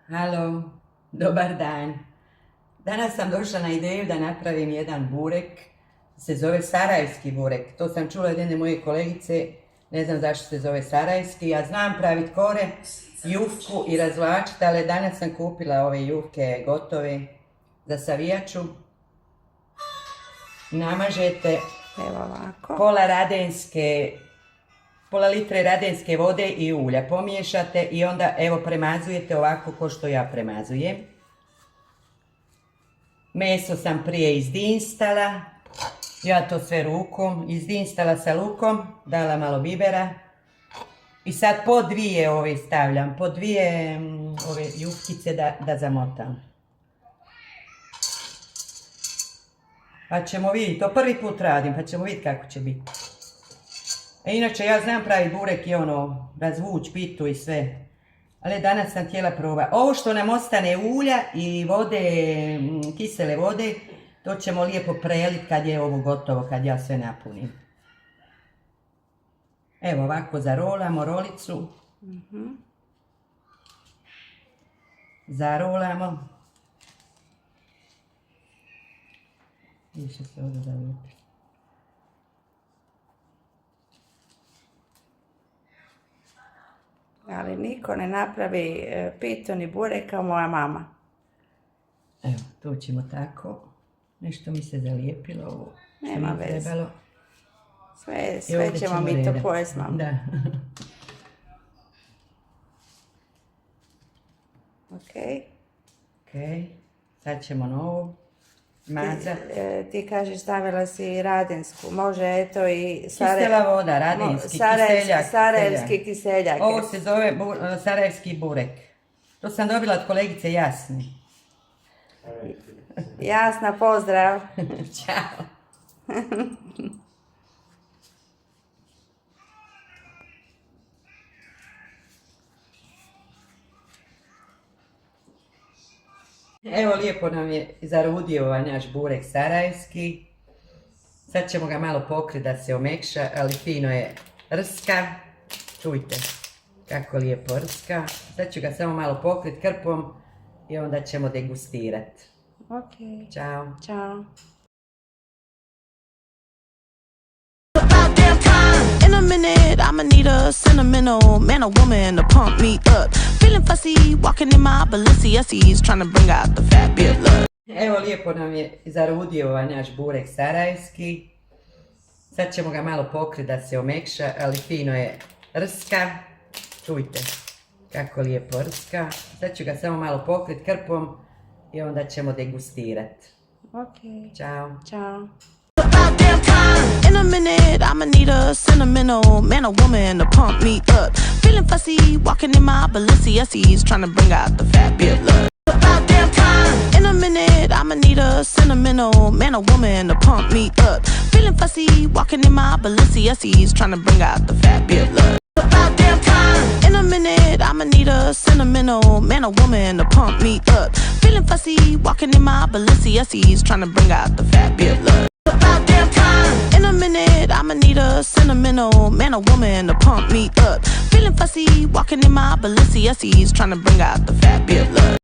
Halo, dobar dan. Danas sam došla na ideju da napravim jedan burek, se zove sarajevski burek. To sam čula od jedne moje kolegice, ne znam zašto se zove sarajevski. Ja znam praviti kore, jufku i razvlačiti, ali danas sam kupila ove jufke gotove za savijaču. Namažete pola litre radenske vode i ulja. Pomiješate i onda evo premazujete ovako ko što ja premazujem. Meso sam prije izdinstala. Ja to sve rukom. Izdinstala sa lukom. Dala malo bibera. I sad po dvije ove stavljam. Po dvije ove jufkice da zamotam. Pa ćemo vidjeti. To prvi put radim pa ćemo vidjeti kako će biti. Inače ja znam praviti burek i razvući pitu i sve. Ali danas sam htjela probati. Ovo što nam ostane ulja i vode, kisele vode, to ćemo lijepo preliti kad je ovo gotovo, kad ja sve napunim. Evo ovako zarolamo rolicu. Zarolamo. Više se ovdje zalijepi. Ali niko ne napravi pitu ni burek kao moja mama. Evo, to ćemo tako. Nešto mi se zalijepilo ovo. Nema veze. Sve ćemo mi to pojesti, mama. Da. Ok. Sad ćemo novu mazati. Ti kažeš stavila si radensku. Može eto i Kisela voda, radenski, kiseljak. Sarajevski kiseljak. Ovo se zove sarajevski burek. To sam dobila od kolegice Jasne. Jasna, pozdrav. Ćao. Evo lijepo nam je zarudio ovaj naš burek sarajevski. Sad ćemo ga malo pokriti da se omekša, ali fino je rska. Čujte kako lijepo rska. Sad ću ga samo malo pokriti krpom i onda ćemo degustirati. Ok. Ćao. Ćao. In a minute, I'ma need a sentimental man or woman to pump me up. Feeling fussy, walking in my Balenciennes, trying to bring out the fabulous. Evo lijepo nam je zarudio ovaj naš burek sarajevski. Sad ćemo ga malo pokriti da se omekša, ali fino je rska. Čujte kako lijepo rska. Sad ću ga samo malo pokriti krpom i onda ćemo degustirati. Ok. Ćao. Ćao. In a minute, I'ma need a sentimental man or woman to pump me up. Feeling fussy, walking in my Balenciennes, trying to bring out the fabulous. In a minute, I'ma need a sentimental man or woman to pump me up. Feeling fussy, walking in my Balenciennes, trying to bring out the fabulous. In a minute, I'ma need a sentimental man or woman to pump me up. Feeling fussy, walking in my Balenciennes, trying to bring out the fabulous. In a minute, I'ma need a sentimental man or woman to pump me up. Feeling fussy, walking in my Balenciennes, trying to bring out the fabulous.